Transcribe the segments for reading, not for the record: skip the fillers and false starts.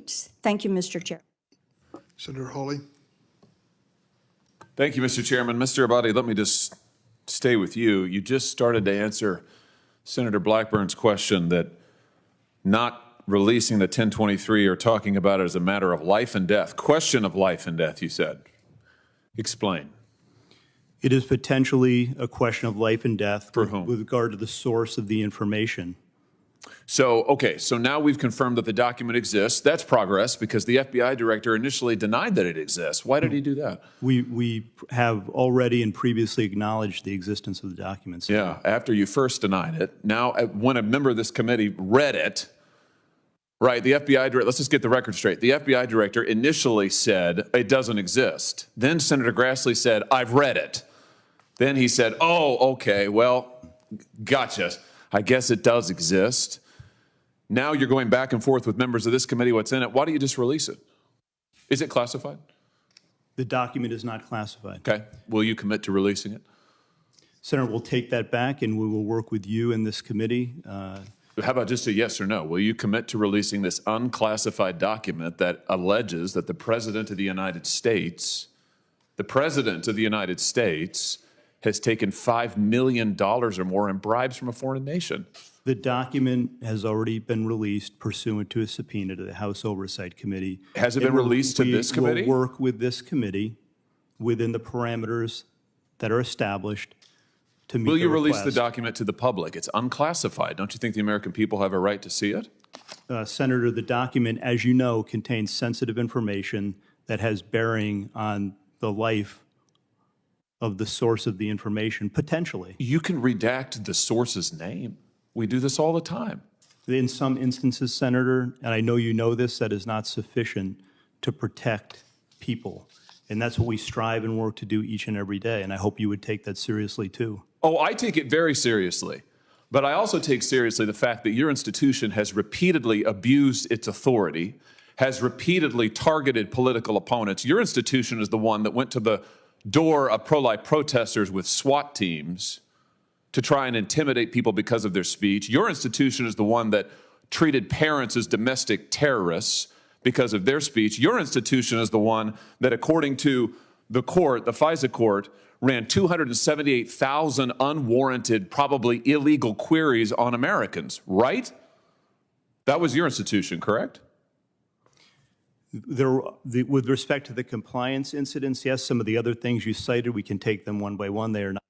weeks. Thank you, Mr. Chair. Senator Hawley. Thank you, Mr. Chairman. Mr. Abadi, let me just stay with you. You just started to answer Senator Blackburn's question that not releasing the 1023 or talking about it as a matter of life and death, question of life and death, you said. Explain. It is potentially a question of life and death For whom? with regard to the source of the information. So, okay, so now we've confirmed that the document exists. That's progress because the FBI director initially denied that it exists. Why did he do that? We have already and previously acknowledged the existence of the documents. Yeah, after you first denied it. Now, when a member of this committee read it, right, the FBI director, let's just get the record straight. The FBI director initially said it doesn't exist. Then Senator Grassley said, I've read it. Then he said, oh, okay, well, gotcha. I guess it does exist. Now you're going back and forth with members of this committee, what's in it. Why don't you just release it? Is it classified? The document is not classified. Okay. Will you commit to releasing it? Senator, we'll take that back and we will work with you in this committee. How about just a yes or no? Will you commit to releasing this unclassified document that alleges that the President of the United States, has taken $5 million or more in bribes from a foreign nation? The document has already been released pursuant to a subpoena to the House Oversight Committee. Has it been released to this committee? We will work with this committee within the parameters that are established to meet Will you the release the request. document to the public? It's unclassified. Don't you think the American people have a right to see it? Senator, the document, as you know, contains sensitive information that has bearing on the life of the source of the information, potentially. You can redact the source's name. We do this all the time. In some instances, Senator, and I know you know this, that is not sufficient to protect people. And that's what we strive and work to do each and every day. And I hope you would take that seriously, too. Oh, I take it very seriously. But I also take seriously the fact that your institution has repeatedly abused its authority, has repeatedly targeted political opponents. Your institution is the one that went to the door of pro-life protesters with SWAT teams to try and intimidate people because of their speech. Your institution is the one that treated parents as domestic terrorists because of their speech. Your institution is the one that, according to the court, the FISA court, ran 278,000 unwarranted, probably illegal queries on Americans, right? That was your institution, correct? With respect to the compliance incidents, yes, some of the other things you cited, we can take them one by one. They are not.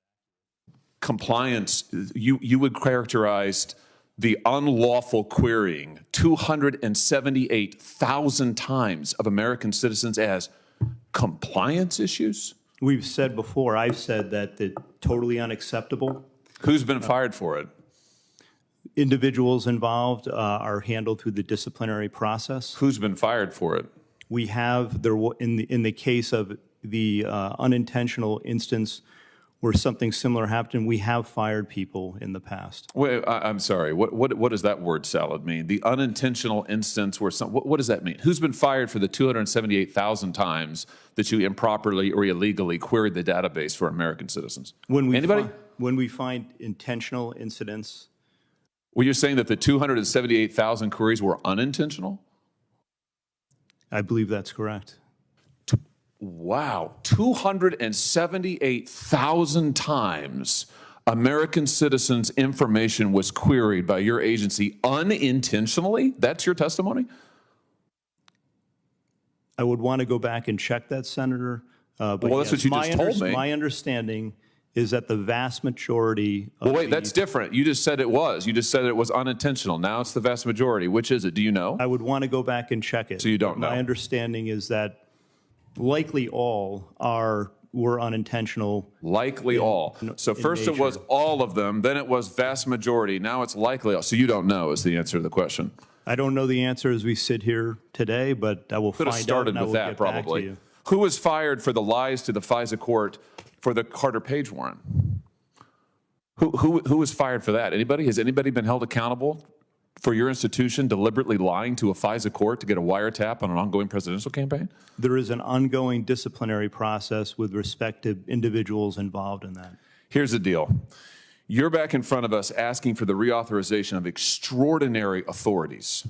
Compliance, you would characterize the unlawful querying 278,000 times of American citizens as compliance issues? We've said before, I've said that it's totally unacceptable. Who's been fired for it? Individuals involved are handled through the disciplinary process. Who's been fired for it? We have, in the case of the unintentional instance where something similar happened, we have fired people in the past. Wait, I'm sorry. What does that word salad mean? The unintentional instance where what does that mean? Who's been fired for the 278,000 times that you improperly or illegally queried the database for American citizens? Anybody? When we find intentional incidents. Well, you're saying that the 278,000 queries were unintentional? I believe that's correct. Wow, 278,000 times American citizens' information was queried by your agency unintentionally? That's your testimony? I would want to go back and check that, Senator. But well, that's what you just told me. My understanding is that the vast majority of Well, wait, that's different. You just said it was. You just said it was unintentional. Now it's the vast majority. Which is it? Do you know? I would want to go back and check it. So you don't know? My understanding is that likely all were unintentional. Likely all. So first it was all of them, then it was vast majority. Now it's likely all. So you don't know is the answer to the question. I don't know the answer as we sit here today, but I will find out. Could have started with that probably. Who was fired for the lies to the FISA court for the Carter Page warrant? Who was fired for that? Anybody? Has anybody been held accountable for your institution deliberately lying to a FISA court to get a wiretap on an ongoing presidential campaign? There is an ongoing disciplinary process with respect to individuals involved in that. Here's the deal. You're back in front of us asking for the reauthorization of extraordinary authorities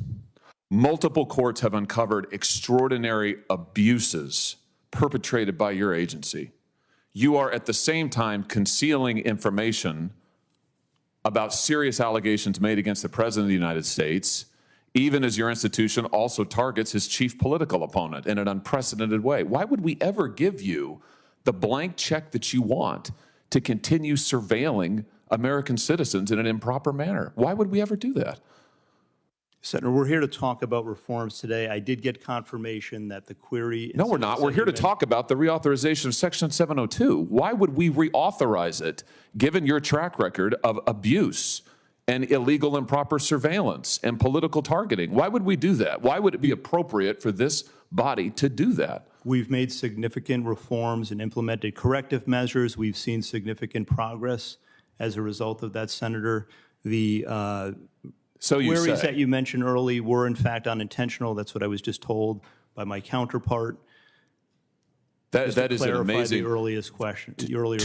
Multiple courts have uncovered extraordinary abuses perpetrated by your agency. You are at the same time concealing information about serious allegations made against the President of the United States, even as your institution also targets his chief political opponent in an unprecedented way. Why would we ever give you the blank check that you want to continue surveilling American citizens in an improper manner? Why would we ever do that? Senator, we're here to talk about reforms today. I did get confirmation that the query. No, we're not. We're here to talk about the reauthorization of Section 702. Why would we reauthorize it, given your track record of abuse and illegal improper surveillance and political targeting? Why would we do that? Why would it be appropriate for this body to do that? We've made significant reforms and implemented corrective measures. We've seen significant progress as a result of that, Senator. The So you queries say. that you mentioned early were, in fact, unintentional. That's what I was just told by my counterpart. That is an Clarify amazing. the earlier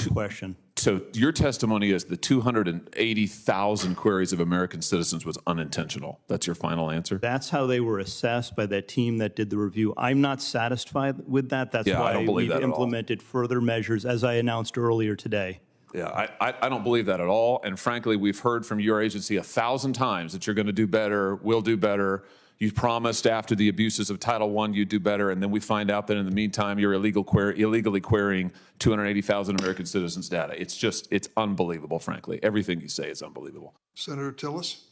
question. So your testimony is the 280,000 queries of American citizens was unintentional. That's your final answer? That's how they were assessed by that team that did the review. I'm not satisfied with that. That's Yeah, I why don't believe we've that at all. implemented further measures, as I announced earlier today. Yeah, I don't believe that at all. And frankly, we've heard from your agency 1,000 times that you're going to do better, will do better. You promised after the abuses of Title I you'd do better, and then we find out that in the meantime you're illegally querying 280,000 American citizens' data. It's unbelievable, frankly. Everything you say is unbelievable. Senator Tillis?